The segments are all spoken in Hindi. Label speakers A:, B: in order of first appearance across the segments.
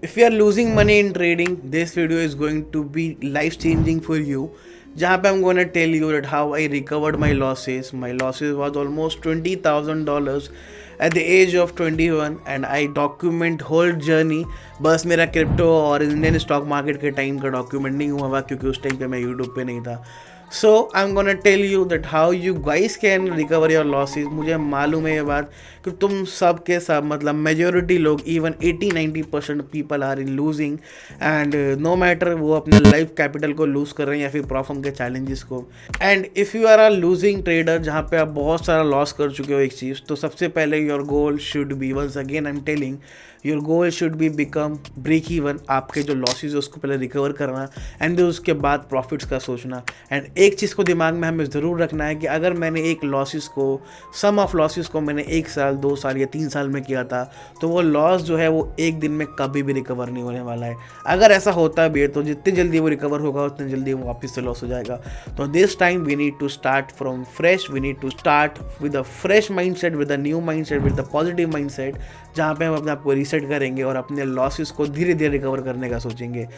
A: If you are losing money in trading, this video is going to be life changing for you. जहाँ पे I'm gonna tell you that how I recovered my losses. My losses was almost $20,000 at the age of 21 and I document whole journey. बस मेरा क्रिप्टो और इंडियन स्टॉक मार्केट के टाइम का डॉक्यूमेंट नहीं हुआ क्योंकि उस टाइम पे मैं यूट्यूब पे नहीं था. So I am gonna tell you that how you guys can recover your losses. मुझे मालूम है ये बात कि तुम सब के सब मतलब मेजोरिटी लोग even 80-90% people are in losing and no matter वो अपने लाइफ कैपिटल को लूज़ कर रहे हैं या फिर प्रॉब्लम के चैलेंजेस को. And if you are a losing trader जहाँ पे आप बहुत सारा लॉस कर चुके हो एक चीज़, तो सबसे पहले your goal should be, once again I am telling, your goal should be become break even. आपके जो लॉसेज है उसको पहले रिकवर करना एंड फिर उसके बाद प्रॉफिट्स का सोचना. एंड एक चीज़ को दिमाग में हमें ज़रूर रखना है कि अगर मैंने एक लॉसेस को, सम ऑफ लॉसेस को मैंने 1 साल 2 साल या 3 साल में किया था, तो वो लॉस जो है वो एक दिन में कभी भी रिकवर नहीं होने वाला है. अगर ऐसा होता भी है तो जितनी जल्दी वो रिकवर होगा उतनी जल्दी वो वापस से लॉस हो जाएगा. तो this time we need to start from fresh. We need to start with a fresh mind set, with a new mind set, with a positive mind set, जहाँ पे हम अपने आप को रीसेट करेंगे और अपने लॉसेस को धीरे धीरे रिकवर करने का सोचेंगे.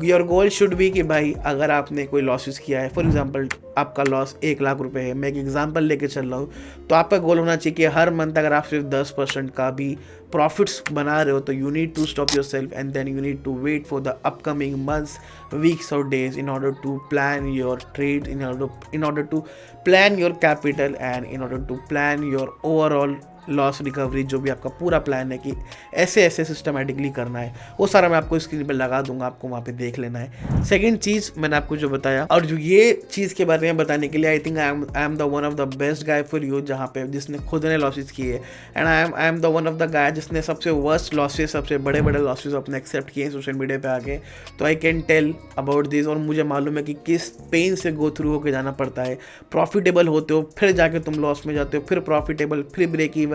A: योर गोल शुड बी कि भाई अगर आपने कोई लॉसेस किया है, फॉर एग्जांपल आपका लॉस 1 लाख रुपए है, मैं एक एग्जांपल लेके चल रहा हूँ, तो आपका गोल होना चाहिए कि हर मंथ अगर आप सिर्फ 10% का भी प्रॉफिट्स बना रहे हो तो you need to stop yourself and then you need to wait for the upcoming months, weeks और days in order to plan your trade, in order to plan your capital and in order to plan your overall loss recovery. जो भी आपका पूरा प्लान है कि ऐसे ऐसे सिस्टमेटिकली करना है, वो सारा मैं आपको स्क्रीन पे लगा दूंगा, आपको वहाँ पे देख लेना है. सेकंड चीज़ मैंने आपको जो बताया, और जो ये चीज़ के बारे में बताने के लिए I think I am the one of the best guy for you, जहाँ पे जिसने खुद ने लॉसेस किए. And I am the one of the guy जिसने सबसे वर्स्ट लॉसेस, सबसे बड़े बड़े लॉसेस अपने एक्सेप्ट किए सोशल मीडिया पे आके. तो I can tell about this और मुझे मालूम है कि किस पेन से गो थ्रू होकर जाना पड़ता है. प्रॉफिटेबल होते हो, फिर जाके तुम लॉस में जाते हो, फिर प्रॉफिटेबल, फिर ब्रेक इवन,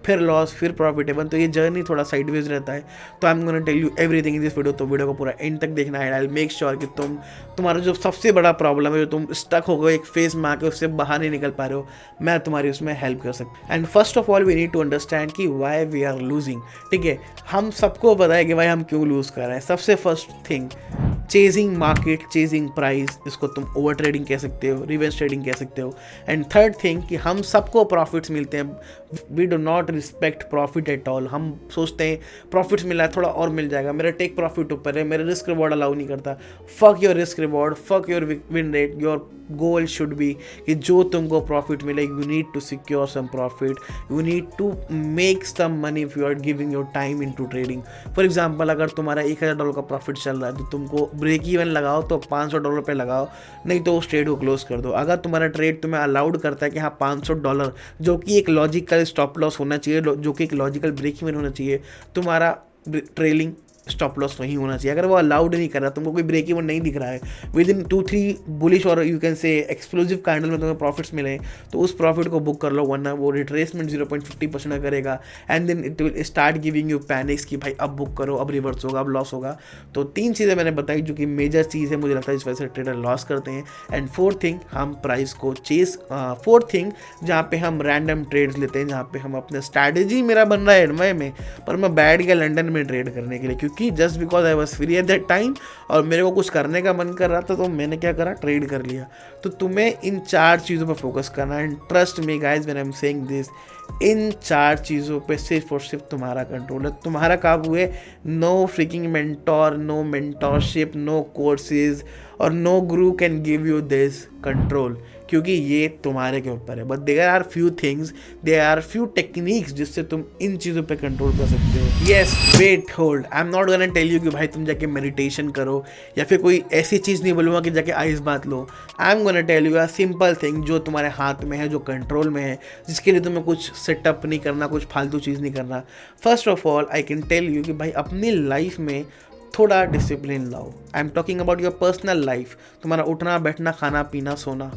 A: फिर लॉस, फिर प्रॉफिटेबल. तो ये जर्नी थोड़ा साइडवेज रहता है. तो I am gonna tell you everything in this video. तो वीडियो को पूरा एंड तक देखना है. आई विल मेक श्योर कि तुम्हारा जो सबसे बड़ा प्रॉब्लम है, जो तुम स्टक हो गए एक फेज में आके उससे बाहर नहीं निकल पा रहे हो, मैं तुम्हारी उसमें हेल्प कर सकता. And first of all we need to understand कि वाई वी आर लूजिंग. ठीक है, हम सबको पता है कि भाई हम क्यों लूज़ कर रहे हैं. सबसे first thing, chasing market, chasing price, इसको तुम ओवर ट्रेडिंग कह सकते हो, रिवेंज ट्रेडिंग कह सकते हो. एंड थर्ड थिंग कि हम सबको प्रॉफिट्स मिलते हैं. We do not respect profit at all. हम सोचते हैं प्रॉफिट्स मिला है, थोड़ा और मिल जाएगा, मेरा टेक प्रॉफिट ऊपर है, मेरा रिस्क रिवॉर्ड अलाउ नहीं करता. Fuck your risk reward, fuck your win rate. Your goal should be कि जो तुमको प्रॉफिट मिले, you need to secure some profit, you need to make some money if you are giving your time into trading. For example अगर तुम्हारा $1,000 का प्रॉफिट चल रहा है तो तुमको ब्रेक इवन लगाओ तो $500 पे लगाओ, नहीं तो उस ट्रेड को क्लोज कर दो. अगर तुम्हारा ट्रेड तुम्हें अलाउड करता है कि हाँ $500, जो कि एक लॉजिकल स्टॉप लॉस होना चाहिए, जो कि एक लॉजिकल ब्रेक इवन होना चाहिए, तुम्हारा ट्रेलिंग स्टॉप लॉस वहीं होना चाहिए. अगर वो अलाउड नहीं कर रहा, तुमको कोई ब्रेक इवन नहीं दिख रहा है, विद इन 2-3 बुलिश और you can say explosive candle में तुम्हें प्रॉफिट्स मिले, तो उस प्रॉफिट को बुक कर लो, वरना वो रिट्रेसमेंट 0.50% करेगा and then it will start giving you panics कि भाई अब बुक करो, अब रिवर्स होगा, अब लॉस होगा. तो 3 चीज़ें मैंने बताई जो कि मेजर चीज़ है, मुझे लगता है इस वजह से ट्रेडर लॉस करते हैं. एंड फोर्थ थिंग, हम प्राइस को चेस, फोर्थ थिंग जहाँ पे हम रैंडम ट्रेड्स लेते हैं, जहाँ पे हम अपने स्ट्रैटेजी मेरा बन रहा है एडवाई में, पर मैं बैठ गया लंदन में ट्रेड करने के लिए, क्योंकि just because I was free at that time और मेरे को कुछ करने का मन कर रहा था, तो मैंने क्या करा, ट्रेड कर लिया. तो तुम्हें इन 4 चीज़ों पर फोकस करना है. And trust me guys when I am saying this, in 4 चीज़ों पे सिर्फ और सिर्फ तुम्हारा कंट्रोल है, तुम्हारा काबू है. No freaking mentor, no mentorship, no courses और no guru can give you this control, क्योंकि ये तुम्हारे के ऊपर है. But there are few things, there are few techniques जिससे तुम इन चीज़ों पे कंट्रोल कर सकते हो. Yes, wait, hold. I am not gonna tell you कि भाई तुम जाके मेडिटेशन करो या फिर कोई ऐसी चीज़ नहीं बोलूँगा कि जाके आइस बात लो. I am gonna tell you a simple thing जो तुम्हारे हाथ में है, जो कंट्रोल में है, जिसके लिए तुम्हें कुछ सेटअप नहीं करना, कुछ फालतू चीज़ नहीं करना. First of all I can tell you कि भाई अपनी लाइफ में थोड़ा डिसिप्लिन लाओ. I am talking about your personal life. तुम्हारा उठना, बैठना, खाना, पीना, सोना,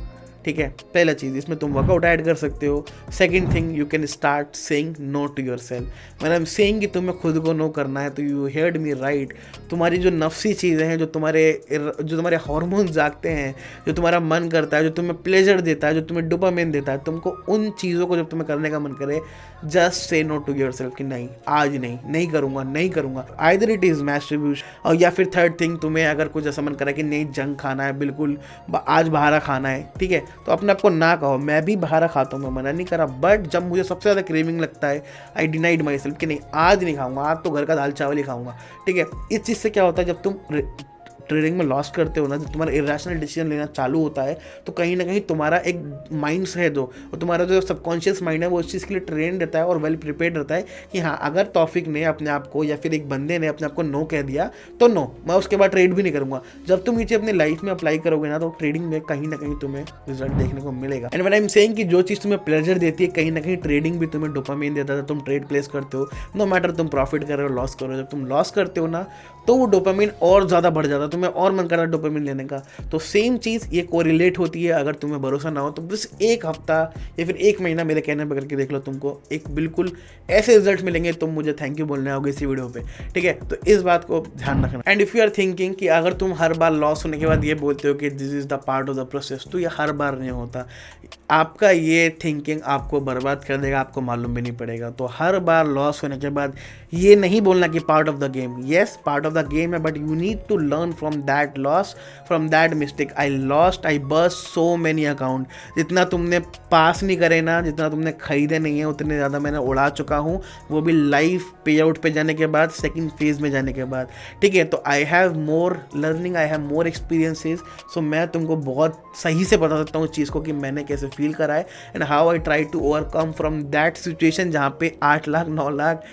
A: ठीक है, पहला चीज़ इसमें तुम वर्कआउट ऐड कर सकते हो। Second thing, you can start saying no to yourself. मैंने सेइंग कि तुम्हें खुद को नो करना है, तो यू हेard मी राइट। तुम्हारी जो नफ्सी चीज़ें हैं, जो तुम्हारे हार्मोन्स जागते हैं, जो तुम्हारा मन करता है, जो तुम्हें प्लेजर देता है, जो तुम्हें डोपामिन देता है, तुमको उन चीज़ों को जब तुम्हें करने का मन करे, just say no to yourself कि नहीं, आज नहीं करूँगा। आइदर इट इज़ मैस्टरब्यूशन, और या फिर थर्ड थिंग, तुम्हें अगर कुछ ऐसा मन करा कि नहीं जंक खाना है, बिल्कुल आज बाहर खाना है, ठीक है, तो अपने आप को ना कहो। मैं भी बाहर खाता हूँ, मैं मना नहीं करा, बट जब मुझे सबसे ज़्यादा क्रेविंग लगता है, आई डिनाइड माई सेल्फ कि नहीं आज नहीं खाऊंगा, आज तो घर का दाल चावल ही खाऊंगा, ठीक है। इस चीज़ से क्या होता है, जब तुम ट्रेडिंग में लॉस करते हो ना, जब तुम्हारा इरेशनल डिसीजन लेना चालू होता है, तो कहीं ना कहीं तुम्हारा एक माइंड है जो, और तुम्हारा जो सबकॉन्शियस माइंड है वो उस चीज़ के लिए ट्रेन रहता है और वेल प्रिपेयर्ड रहता है कि हाँ, अगर तौफीक ने अपने आप को या फिर एक बंदे ने अपने आप को नो कह दिया तो नो, मैं उसके बाद ट्रेड भी नहीं करूँगा। जब तुम ये चीज़ अपनी लाइफ में अप्लाई करोगे ना, तो ट्रेडिंग में कहीं ना कहीं तुम्हें रिजल्ट देखने को मिलेगा। And when I am saying कि जो चीज़ तुम्हें प्लेजर देती है, कहीं ना कहीं ट्रेडिंग भी तुम्हें डोपामिन देता है। तुम ट्रेड प्लेस करते हो, नो मैटर तुम प्रॉफिट कर रहे हो लॉस कर रहे हो, जब तुम लॉस करते हो ना, तो वो डोपामिन और ज़्यादा बढ़ जाता है, तुम्हें और मन करता है डोपामिन लेने का। तो सेम चीज़ ये कोरिलेट होती है। अगर तुम्हें भरोसा ना हो तो बस एक हफ्ता या फिर एक महीना मेरे कहने पर करके देख लो, तुमको एक बिल्कुल ऐसे रिजल्ट मिलेंगे, तुम मुझे थैंक यू बोलने आओगे इसी वीडियो पे, ठीक है। तो इस बात को ध्यान रखना। And if you are thinking कि अगर तुम हर बार लॉस होने के बाद ये बोलते हो कि this is the part of the process, तो ये हर बार नहीं होता। आपका ये थिंकिंग आपको बर्बाद कर देगा, आपको मालूम भी नहीं पड़ेगा। तो हर बार लॉस होने के बाद ये नहीं बोलना कि part of the game, yes part of the game है, but you need to learn from that loss, from that mistake. I burst so many account. जितना तुमने पास नहीं करे ना, जितना तुमने खरीदे नहीं है, उतने ज़्यादा मैंने उड़ा चुका हूँ, वो भी लाइव पे आउट पे जाने के बाद, सेकंड फेज में जाने के बाद, ठीक है। तो I have more learning, I have more experiences, so मैं तुमको बहुत सही से बता सकता हूँ उस चीज़ को कि मैंने कैसे फील करा है and how I try to overcome from that situation जहाँ पे 8 लाख 9 लाख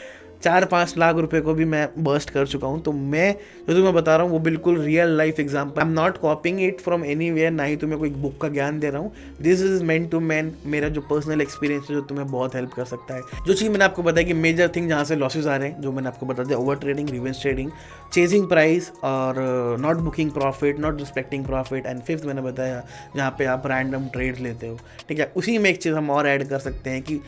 A: 4-5 लाख रुपए को भी मैं बर्स्ट कर चुका हूँ। तो मैं जो तुम्हें बता रहा हूँ वो बिल्कुल real life example, I am not copying it from anywhere, ना ही तुम्हें कोई बुक का ज्ञान दे रहा हूँ। This is man to man, मेरा जो पर्सनल एक्सपीरियंस है जो तुम्हें बहुत हेल्प कर सकता है। जो चीज़ मैंने आपको बताया कि मेजर थिंग जहाँ से लॉसेज आ रहे हैं, जो मैंने आपको बता दिया, over trading, revenge trading, chasing price और not booking profit, not respecting profit, and fifth मैंने बताया जहाँ पे आप रैंडम ट्रेड लेते हो, ठीक है। उसी में एक चीज़ हम और ऐड कर सकते हैं कि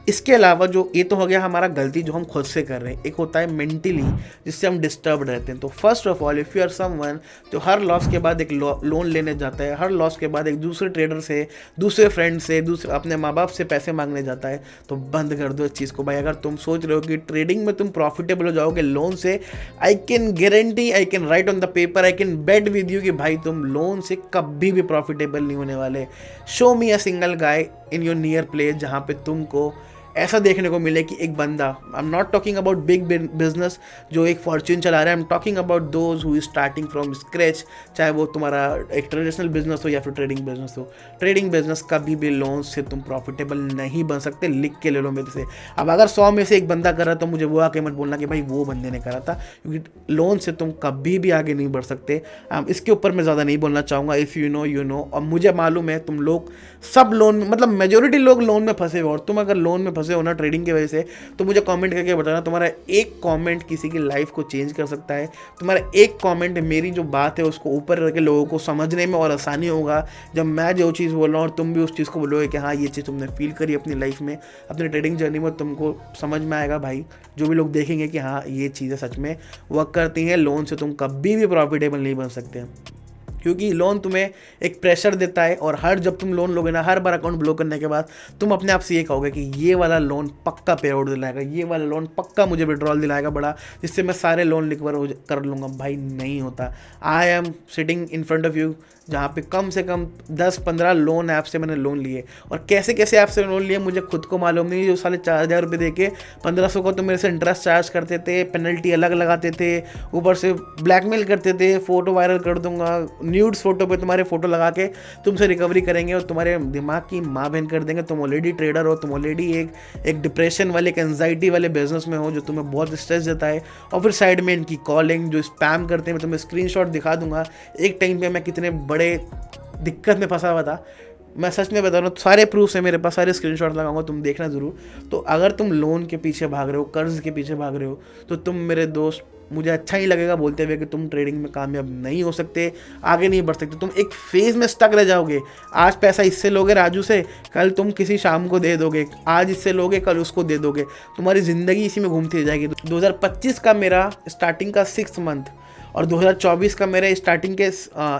A: इसके अलावा जो ये तो हो गया हमारा गलती जो हम खुद से कर रहे हैं, एक होता है मेंटली जिससे हम डिस्टर्ब रहते हैं। तो first of all, if you are someone जो हर लॉस के बाद एक लोन लेने जाता है, हर लॉस के बाद एक दूसरे ट्रेडर से, दूसरे फ्रेंड से, दूसरे अपने माँ बाप से पैसे मांगने जाता है, तो बंद कर दो इस चीज़ को भाई। अगर तुम सोच रहे हो कि ट्रेडिंग में तुम प्रॉफिटेबल हो जाओगे लोन से, I can guarantee, I can write on the paper, I can bet with you कि भाई तुम लोन से कभी भी प्रॉफिटेबल नहीं होने वाले। Show me a single guy in your near place जहाँ पे तुमको ऐसा देखने को मिले कि एक बंदा, आई am not talking about big business जो एक फॉर्च्यून चला रहा है, आई am talking about those who is starting from scratch, चाहे वो तुम्हारा एक ट्रेडिशनल बिजनेस हो या फिर ट्रेडिंग बिजनेस हो। ट्रेडिंग बिजनेस कभी भी लोन से तुम प्रॉफिटेबल नहीं बन सकते, लिख के ले लो मेरे से। अब अगर 100 में से एक बंदा कर रहा तो मुझे वो आके मत बोलना कि भाई वो बंदे ने करा था, क्योंकि लोन से तुम कभी भी आगे नहीं बढ़ सकते। इसके ऊपर मैं ज़्यादा नहीं बोलना चाहूँगा। If you know you know. और मुझे मालूम है तुम लोग सब लोन, मतलब मेजोरिटी लोग लोन में फंसे हो, और तुम अगर लोन में फंसे हो ना ट्रेडिंग की वजह से, तो मुझे कमेंट करके बताना। तुम्हारा एक कमेंट किसी की लाइफ को चेंज कर सकता है। तुम्हारा एक कमेंट मेरी जो बात है उसको ऊपर रख के लोगों को समझने में और आसानी होगा। जब मैं जो चीज़ बोल रहा हूँ और तुम भी उस चीज़ को बोलोगे कि हाँ ये चीज़ तुमने फील करी अपनी लाइफ में, अपनी ट्रेडिंग जर्नी में, तुमको समझ में आएगा भाई। जो भी लोग देखेंगे कि हाँ ये चीज़ें सच में वर्क करती हैं, लोन से तुम कभी भी प्रॉफिटेबल नहीं बन सकते, क्योंकि लोन तुम्हें एक प्रेशर देता है। और हर जब तुम लोन लोगे ना, हर बार अकाउंट ब्लॉक करने के बाद तुम अपने आप से ये कहोगे कि ये वाला लोन पक्का पे आउट दिलाएगा, ये वाला लोन पक्का मुझे विड्रॉल दिलाएगा बड़ा, जिससे मैं सारे लोन रिकवर कर लूँगा। भाई नहीं होता। I am sitting in front of you जहाँ पे कम से कम 10-15 लोन ऐप से मैंने लोन लिए, और कैसे कैसे ऐप से लोन लिए मुझे खुद को मालूम नहीं। जो साले 4,000 रुपये दे के 1,500 को तो मेरे से इंटरेस्ट चार्ज करते थे, पेनल्टी अलग लगाते थे, ऊपर से ब्लैकमेल करते थे, फ़ोटो वायरल कर दूंगा, न्यूड्स फोटो पे तुम्हारे फोटो लगा के तुमसे रिकवरी करेंगे और तुम्हारे दिमाग की माँ बहन कर देंगे। तुम ऑलरेडी ट्रेडर हो, तुम ऑलरेडी एक डिप्रेशन वाले, एक एंजाइटी वाले बिजनेस में हो जो तुम्हें बहुत स्ट्रेस देता है, और फिर साइड में इनकी कॉलिंग जो स्पैम करते हैं। मैं तुम्हें स्क्रीनशॉट दिखा दूंगा एक टाइम पे मैं कितने बड़े दिक्कत में फंसा हुआ था। मैं सच में बता रहा हूँ, सारे प्रूफ्स हैं मेरे पास, सारे स्क्रीनशॉट लगाऊंगा, तुम देखना ज़रूर। तो अगर तुम लोन के पीछे भाग रहे हो, कर्ज के पीछे भाग रहे हो, तो तुम मेरे दोस्त मुझे अच्छा ही लगेगा बोलते हुए कि तुम ट्रेडिंग में कामयाब नहीं हो सकते, आगे नहीं बढ़ सकते, तुम एक फेज़ में स्टक रह जाओगे। आज पैसा इससे लोगे राजू से, कल तुम किसी शाम को दे दोगे, आज इससे लोगे कल उसको दे दोगे, तुम्हारी ज़िंदगी इसी में घूमती रह जाएगी। 2025 का मेरा स्टार्टिंग का 6 मंथ और 2024 का मेरे स्टार्टिंग के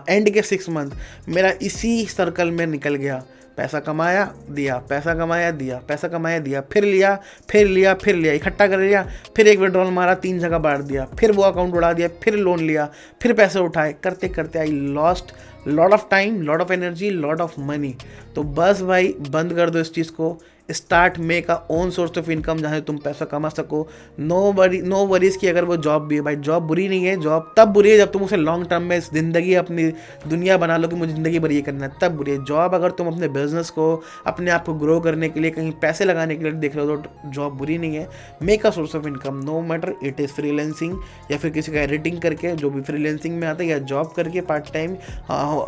A: एंड के 6 मंथ मेरा इसी सर्कल में निकल गया। पैसा कमाया दिया, पैसा कमाया दिया, पैसा कमाया दिया, फिर लिया फिर लिया फिर लिया, इकट्ठा कर लिया, फिर एक विड्रॉल मारा, 3 जगह बांट दिया, फिर वो अकाउंट उड़ा दिया, फिर लोन लिया, फिर पैसे उठाए, करते करते I lost lot of time, lot of energy, lot of money. तो बस भाई बंद कर दो इस चीज़ को, start make a own source of income जहाँ से तुम पैसा कमा सको। नो वरीज की अगर वो जॉब भी है, भाई जॉब बुरी नहीं है, जॉब तब बुरी है जब तुम उसे लॉन्ग टर्म में ज़िंदगी अपनी दुनिया बना लो कि मुझे ज़िंदगी भर ये करना है, तब बुरी है। जॉब अगर तुम अपने बिजनेस को, अपने आप को ग्रो करने के लिए, कहीं पैसे लगाने के लिए देख रहे हो तो जॉब बुरी नहीं है। Make a source of income, no matter it is freelancing या फिर किसी का एडिटिंग करके, जो भी फ्रीलांसिंग में आता है, या जॉब करके part time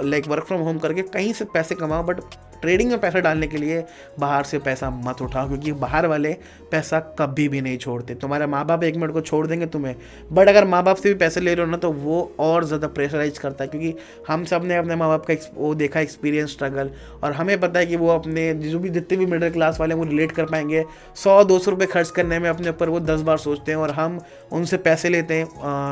A: like work from home करके कहीं से पैसे कमाओ। बट ट्रेडिंग में पैसा डालने के लिए बाहर से पैसा मत उठाओ, क्योंकि बाहर वाले पैसा कभी भी नहीं छोड़ते। तुम्हारे माँ बाप 1 मिनट को छोड़ देंगे तुम्हें, बट अगर माँ बाप से भी पैसे ले रहे हो ना तो वो और ज़्यादा प्रेशराइज करता है, क्योंकि हम सब ने अपने माँ बाप का वो देखा एक्सपीरियंस, स्ट्रगल, और हमें पता है कि वो अपने जो भी जितने भी मिडिल क्लास वाले हैं वो रिलेट कर पाएंगे। 100-200 रुपये खर्च करने में अपने ऊपर वो 10 बार सोचते हैं, और हम उनसे पैसे लेते हैं,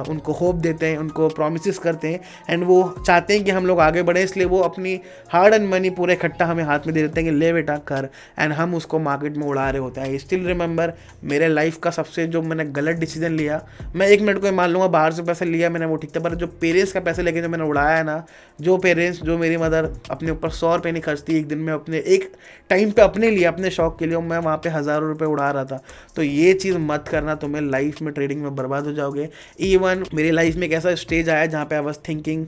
A: उनको होप देते हैं, उनको प्रोमिस करते हैं, एंड वो चाहते हैं कि हम लोग आगे बढ़े, इसलिए वो अपनी हार्ड एंड मनी पूरे इकट्ठा हमें हाथ में दे देते हैं कि ले बेटा कर, एंड हम उसको मार्केट में उड़ा रहे होते हैं। आई स्टिल रिमेंबर मेरे लाइफ का सबसे जो मैंने गलत डिसीजन लिया, मैं 1 मिनट को मान लूँगा बाहर से पैसा लिया मैंने, वो ठीक था, पर जो पेरेंट्स का पैसे लेके जो मैंने उड़ाया है ना, जो पेरेंट्स, जो मेरी मदर अपने ऊपर 100 रुपये नहीं खर्चती एक दिन में, अपने एक टाइम पे अपने लिए, अपने शौक के लिए, मैं वहाँ पे हज़ारों रुपये उड़ा रहा था। तो ये चीज़ मत करना, तुम्हें लाइफ में ट्रेडिंग में बर्बाद हो जाओगे। इवन मेरी लाइफ में एक ऐसा स्टेज आया जहाँ पे I was thinking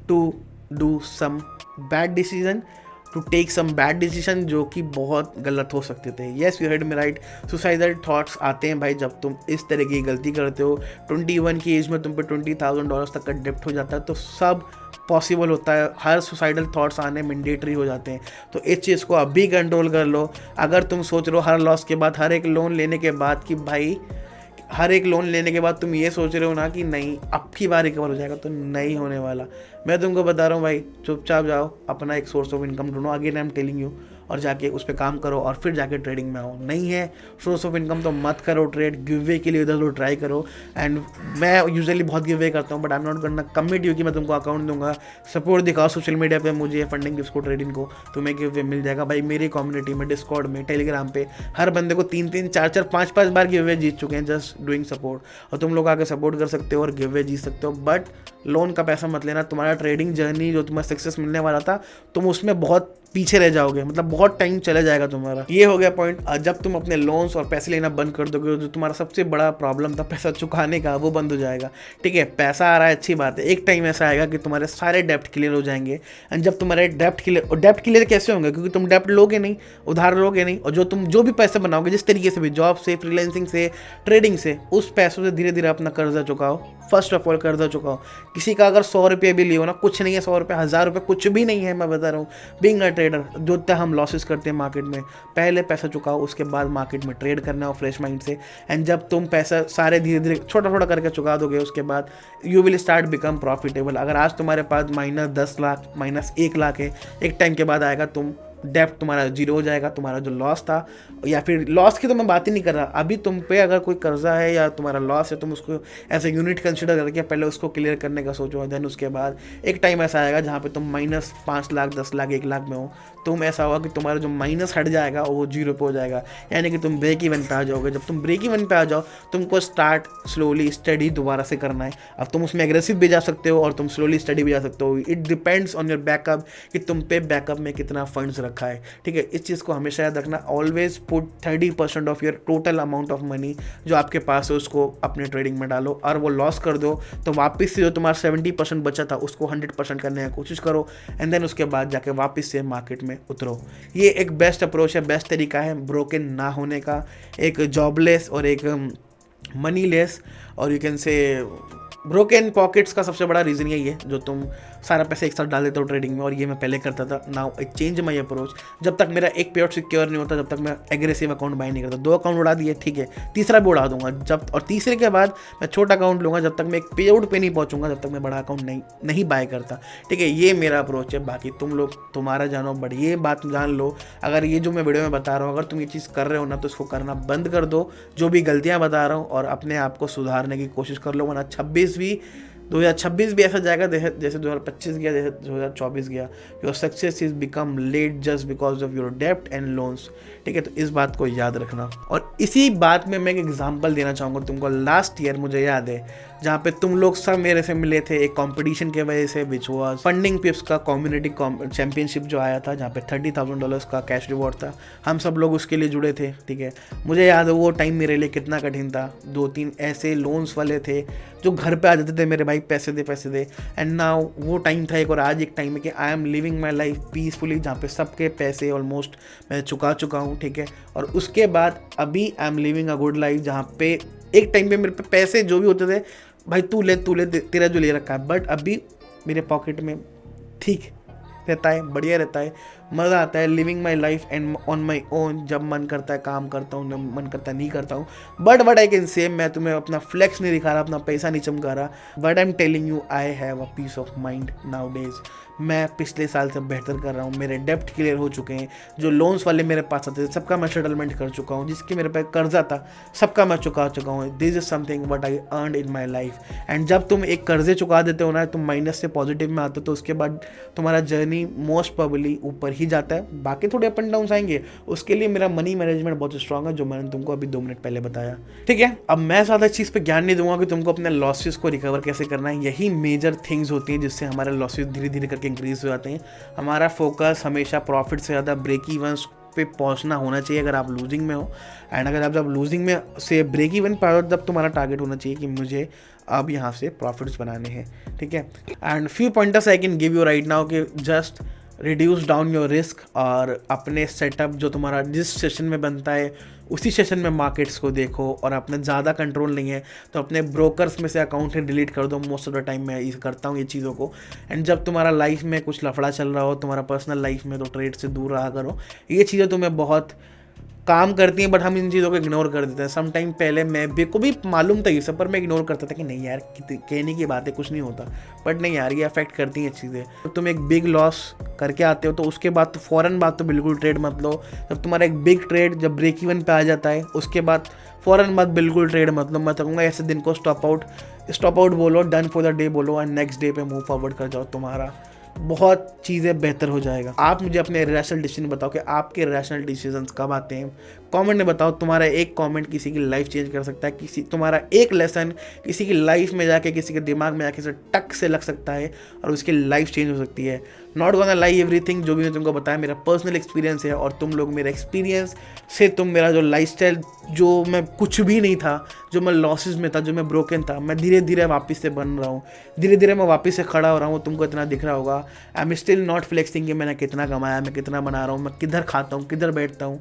A: to do some bad decision, to take some bad decision जो कि बहुत गलत हो सकते थे। Yes you heard me right, suicidal thoughts आते हैं भाई जब तुम इस तरह की गलती करते हो। 21 की एज में तुम पे $20,000 तक का डेप्ट हो जाता है, तो सब पॉसिबल होता है, हर सुसाइडल थॉट्स आने मैंडेटरी हो जाते हैं। तो इस चीज़ को अभी कंट्रोल कर लो। अगर तुम सोच रहे हो हर लॉस के बाद, हर एक लोन लेने के बाद कि भाई, हर एक लोन लेने के बाद तुम ये सोच रहे हो ना कि नहीं अब की बार रिकवर हो जाएगा, तो नहीं होने वाला। मैं तुमको बता रहा हूँ भाई, चुपचाप जाओ, अपना एक सोर्स ऑफ इनकम ढूंढो, again I am telling you, और जाके उस पर काम करो और फिर जाके ट्रेडिंग में आओ। नहीं है सोर्स ऑफ इनकम तो मत करो ट्रेड, गिव वे के लिए इधर उधर ट्राई करो। एंड मैं यूजुअली बहुत गिव वे करता हूँ, बट आई एम नॉट करना कमिट यू कि मैं तुमको अकाउंट दूंगा। सपोर्ट दिखाओ सोशल मीडिया पे मुझे, फंडिंग गिफ्ट को, ट्रेडिंग को, तुम्हें गिव वे मिल जाएगा भाई। मेरी कम्युनिटी में, डिस्कॉर्ड में, टेलीग्राम पे हर बंदे को 3-3, 4-4, 5-5 बार गिव वे जीत चुके हैं जस्ट डूइंग सपोर्ट, और तुम लोग आके सपोर्ट कर सकते हो और गिव वे जीत सकते हो। बट लोन का पैसा मत लेना। तुम्हारा ट्रेडिंग जर्नी जो तुम्हें सक्सेस मिलने वाला था, तुम उसमें बहुत पीछे रह जाओगे, मतलब बहुत टाइम चला जाएगा तुम्हारा। ये हो गया पॉइंट। जब तुम अपने लोन्स और पैसे लेना बंद कर दोगे, जो तुम्हारा सबसे बड़ा प्रॉब्लम था पैसा चुकाने का, वो बंद हो जाएगा। ठीक है, पैसा आ रहा है, अच्छी बात है। एक टाइम ऐसा आएगा कि तुम्हारे सारे डेप्ट क्लियर हो जाएंगे। एंड जब तुम्हारे डेप्ट क्लियर कैसे होंगे, क्योंकि तुम डेप्ट लोगे नहीं, उधार लोगे नहीं, और जो भी पैसे बनाओगे जिस तरीके से भी, जॉब से, फ्रीलांसिंग से, ट्रेडिंग से, उस पैसों से धीरे धीरे अपना कर्जा चुकाओ। फर्स्ट ऑफ ऑल कर्जा चुकाओ। किसी का अगर 100 रुपये भी लियो ना, कुछ नहीं है, 100 रुपये, 1000 रुपये कुछ भी नहीं है। मैं बता रहा हूँ, बीइंग अ ट्रेडर, जो हम लॉसेस करते हैं मार्केट में, पहले पैसा चुकाओ, उसके बाद मार्केट में ट्रेड करना हो फ्रेश माइंड से। एंड जब तुम पैसा सारे धीरे धीरे छोटा छोटा करके चुका दोगे, उसके बाद you will start become profitable. अगर आज तुम्हारे पास -10 लाख, -1 लाख है, एक टाइम के बाद आएगा तुम डेप्ट तुम्हारा 0 हो जाएगा। तुम्हारा जो लॉस था, या फिर लॉस की तो मैं बात ही नहीं कर रहा, अभी तुम पे अगर कोई कर्जा है या तुम्हारा लॉस है, तुम उसको एज ए यूनिट कंसिडर करके पहले उसको क्लियर करने का सोचो। देन उसके बाद एक टाइम ऐसा आएगा जहाँ पे तुम -5 लाख, 10 लाख, 1 लाख में हो, तुम ऐसा होगा कि तुम्हारा जो माइनस हट जाएगा वो 0 पे हो जाएगा, यानी कि तुम ब्रेक इवन पे आ जाओगे। जब तुम ब्रेक इवन पे आ जाओ, तुमको स्टार्ट स्लोली स्टडी दोबारा से करना है। अब तुम उसमें एग्रेसिव भी जा सकते हो और तुम स्लोली स्टडी भी जा सकते हो। It depends on your backup कि तुम पे बैकअप में कितना फंड्स रखा है। ठीक है, इस चीज़ को हमेशा याद रखना। Always put 30% of your total amount of money जो आपके पास है उसको अपने ट्रेडिंग में डालो, और वो लॉस कर दो तो वापस से जो तुम्हारा 70% बचा था उसको 100% करने की कोशिश करो। एंड देन उसके बाद जाके वापस से मार्केट में उतरो। ये एक बेस्ट अप्रोच है, बेस्ट तरीका है ब्रोकन ना होने का, एक जॉबलेस और एक मनी लेस और you can say broken pockets का सबसे बड़ा रीज़न यही है, जो तुम सारा पैसे एक साथ डाल देते हो ट्रेडिंग में, और ये मैं पहले करता था। Now I change my approach. जब तक मेरा एक पे आउट सिक्योर नहीं होता, जब तक मैं एग्रेसिव अकाउंट बाय नहीं करता। 2 अकाउंट उड़ा दिए, ठीक है, तीसरा भी उड़ा दूंगा और तीसरे के बाद मैं छोटा अकाउंट लूँगा जब तक मैं एक पे आउट पे नहीं पहुँचूंगा, जब तक मैं बड़ा अकाउंट नहीं बाय करता, ठीक है। ये मेरा अप्रोच है। बाकी तुम लोग तुम्हारा जानो, बट ये बात जान लो, अगर ये जो मैं वीडियो में बता रहा हूँ, अगर तुम ये चीज़ कर रहे हो ना, तो इसको करना बंद कर दो, जो भी गलतियाँ बता रहा हूँ, और अपने आप को सुधारने की कोशिश कर लो, वरना 2026 भी ऐसा जाएगा जैसे 2025 गया, जैसे 2024 गया। Your success is become late just because of your डेप्ट एंड लोन्स, ठीक है। तो इस बात को याद रखना। और इसी बात में मैं एक एग्जांपल देना चाहूँगा तुमको। लास्ट ईयर मुझे याद है, जहाँ पे तुम लोग सब मेरे से मिले थे एक कंपटीशन के वजह से, विच वाज फंडिंग पिप्स का कम्युनिटी चैंपियनशिप जो आया था, जहाँ पे $30,000 का कैश रिवॉर्ड था। हम सब लोग उसके लिए जुड़े थे, ठीक है। मुझे याद है वो टाइम मेरे लिए कितना कठिन था। 2-3 ऐसे लोन्स वाले थे जो घर पे आ जाते थे, मेरे भाई पैसे दे। एंड नाउ वो टाइम था एक, और आज एक टाइम है कि I am living my life peacefully, जहाँ पे सबके पैसे ऑलमोस्ट मैं चुका चुका हूँ, ठीक है। और उसके बाद अभी I am living a good life, जहाँ पे एक टाइम पे मेरे पे पैसे जो भी होते थे, भाई तू ले तेरा जो ले रखा है, बट अभी मेरे पॉकेट में ठीक रहता है, बढ़िया रहता है, मज़ा आता है। Living my life and on my own. जब मन करता है काम करता हूँ, जब मन करता है नहीं करता हूँ। बट आई कैन से, मैं तुम्हें अपना फ्लेक्स नहीं दिखा रहा, अपना पैसा नहीं चमका रहा, but I am telling you I have a peace of mind nowadays. मैं पिछले साल से बेहतर कर रहा हूँ, मेरे डेप्ट क्लियर हो चुके हैं। जो लोन्स वाले मेरे पास आते थे सबका मैं सेटलमेंट कर चुका हूँ, जिसके मेरे पे कर्जा था सबका मैं चुका चुका हूँ। This is something what I earned in my life. And जब तुम एक कर्जे चुका देते हो ना, तुम माइनस से पॉजिटिव में आते हो, तो उसके बाद तुम्हारा जर्नी मोस्ट प्रोबेबली ऊपर ही जाता है। बाकी थोड़े अप एंड डाउन आएंगे, उसके लिए मेरा मनी मैनेजमेंट बहुत स्ट्रांग है, जो मैंने तुमको अभी 2 मिनट पहले बताया, ठीक है। अब मैं ज़्यादा इस चीज़ पे ज्ञान नहीं दूंगा कि तुमको अपने लॉसेस को रिकवर कैसे करना है। यही मेजर थिंग्स होती हैं जिससे हमारे लॉसेस धीरे धीरे करके इंक्रीज हो जाते हैं। हमारा फोकस हमेशा प्रॉफिट से ज़्यादा ब्रेक इवन्स पे पहुंचना होना चाहिए अगर आप लूजिंग में हो। एंड अगर आप जब लूजिंग में से ब्रेक इवन पर हो, तब तुम्हारा टारगेट होना चाहिए कि मुझे अब यहाँ से प्रॉफिट्स बनाने हैं, ठीक है। And few pointers I can give you right now कि just reduce down your risk, और अपने सेटअप जो तुम्हारा जिस सेशन में बनता है उसी सेशन में मार्केट्स को देखो। और अपने ज़्यादा कंट्रोल नहीं है तो अपने ब्रोकर्स में से अकाउंट ही डिलीट कर दो। मोस्ट ऑफ द टाइम मैं करता हूँ ये चीज़ों को। एंड जब तुम्हारा लाइफ में कुछ लफड़ा चल रहा हो, तुम्हारा पर्सनल लाइफ में, तो ट्रेड से दूर रहा करो। ये चीज़ें तुम्हें बहुत काम करती हैं, बट हम इन चीज़ों को इग्नोर कर देते हैं। सम टाइम पहले मैं को भी मालूम था ये सब, पर मैं इग्नोर करता था कि नहीं यार, कहने की बात है, कुछ नहीं होता। बट नहीं यार, ये अफेक्ट करती हैं चीज़ें। तो तुम एक बिग लॉस करके आते हो, तो उसके बाद तो फ़ौरन बात तो बिल्कुल ट्रेड मत लो। जब तुम्हारा एक बिग ट्रेड जब ब्रेक इवन पे आ जाता है, उसके बाद फ़ौरन मत बिल्कुल ट्रेड मत लो। मैं कहूँगा ऐसे दिन को स्टॉप आउट बोलो, डन फॉर द डे बोलो, एंड नेक्स्ट डे पे मूव फॉरवर्ड कर जाओ। तुम्हारा बहुत चीज़ें बेहतर हो जाएगा। आप मुझे अपने रैशनल डिसीजन बताओ कि आपके रैशनल डिसीजंस कब आते हैं। कमेंट में बताओ। तुम्हारा एक कमेंट किसी की लाइफ चेंज कर सकता है। तुम्हारा एक लेसन किसी की लाइफ में जाके, किसी के दिमाग में जाके टक से लग सकता है और उसकी लाइफ चेंज हो सकती है। नॉट गोना लाई एवरीथिंग, जो भी मैं तुमको बताया मेरा पर्सनल एक्सपीरियंस है, और तुम लोग मेरे एक्सपीरियंस से तुम मेरा जो लाइफस्टाइल, जो मैं कुछ भी नहीं था, जो मैं लॉसेस में था, जो मैं ब्रोकन था, मैं धीरे धीरे वापस से बन रहा हूँ, धीरे धीरे मैं वापस से खड़ा हो रहा हूँ। तुमको इतना दिख रहा होगा। I am still not flexing कि मैंने कितना कमाया, मैं कितना बना रहा हूँ, मैं किधर खाता हूँ, किधर बैठता हूँ,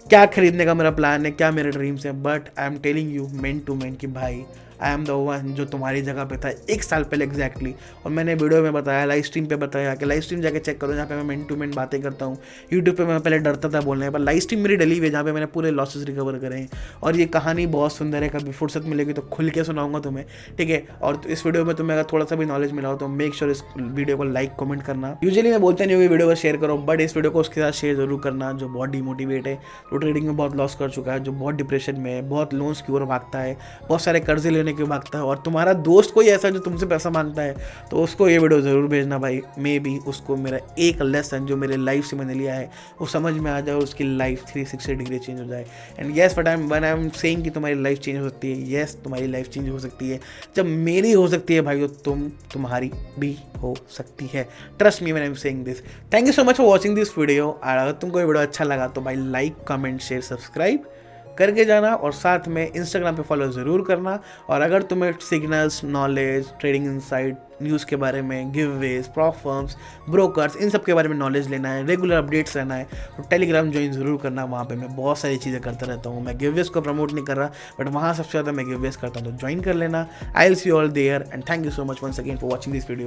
A: क्या खरीदने का मेरा प्लान है, क्या मेरे ड्रीम्स हैं। But I am telling you man to man कि भाई आई एम द वन जो तुम्हारी जगह पे था 1 साल पहले एग्जैक्टली। और मैंने वीडियो में बताया, लाइव स्ट्रीम पे बताया कि लाइव स्ट्रीम जाके चेक करो, जहाँ पे मैं मैन टू मैन बातें करता हूँ। यूट्यूब पे मैं पहले डरता था बोलने पर, लाइव स्ट्रीम मेरी डली हुई है जहाँ पे मैंने पूरे लॉसेस रिकवर करे हैं। और ये कहानी बहुत सुंदर है, कभी फुर्सत मिलेगी तो खुल के सुनाऊंगा तुम्हें, ठीक है। और इस वीडियो में तुम्हें अगर थोड़ा सा भी नॉलेज मिला हो तो मेक श्योर इस वीडियो को लाइक कमेंट करना। यूजुअली मैं बोलता नहीं हूँ वीडियो को शेयर करो, बट इस वीडियो को उसके साथ शेयर जरूर करना जो बहुत डिमोटिवेट है, जो ट्रेडिंग में बहुत लॉस कर चुका है, जो बहुत डिप्रेशन में है, बहुत लोन्स की ओर भागता है, बहुत सारे कर्जे लेने की भागता है, और तुम्हारा दोस्त कोई ऐसा जो तुमसे पैसा मांगता है, तो उसको ये वीडियो ज़रूर भेजना भाई। मे बी उसको मेरा एक लेसन जो मेरे लाइफ से मैंने लिया है वो समझ में आ जाए और उसकी लाइफ 360 डिग्री चेंज हो जाए। And yes but one I am saying कि तुम्हारी लाइफ चेंज हो सकती है। येस तुम्हारी लाइफ चेंज हो सकती है। जब मेरी हो सकती है भाई, तो तुम्हारी भी हो सकती है। Trust me when I am saying this. Thank you so much for watching this video. और अगर तुमको ये वीडियो अच्छा लगा तो भाई लाइक कमेंट शेयर सब्सक्राइब। करके जाना और साथ में इंस्टाग्राम पे फॉलो ज़रूर करना। और अगर तुम्हें signals, knowledge, trading insight, news के बारे में, गिववेज, प्रॉप फर्म्स, ब्रोकर्स, इन सब के बारे में नॉलेज लेना है, रेगुलर अपडेट्स रहना है तो टेलीग्राम ज्वाइन ज़रूर करना। वहाँ पे मैं बहुत सारी चीज़ें करता रहता हूँ। मैं गिववेज को प्रमोट नहीं कर रहा, बट वहाँ सबसे ज़्यादा मैं गिववेज करता हूँ, तो ज्वाइन कर लेना। I will see all there and thank you so much once again for watching this video.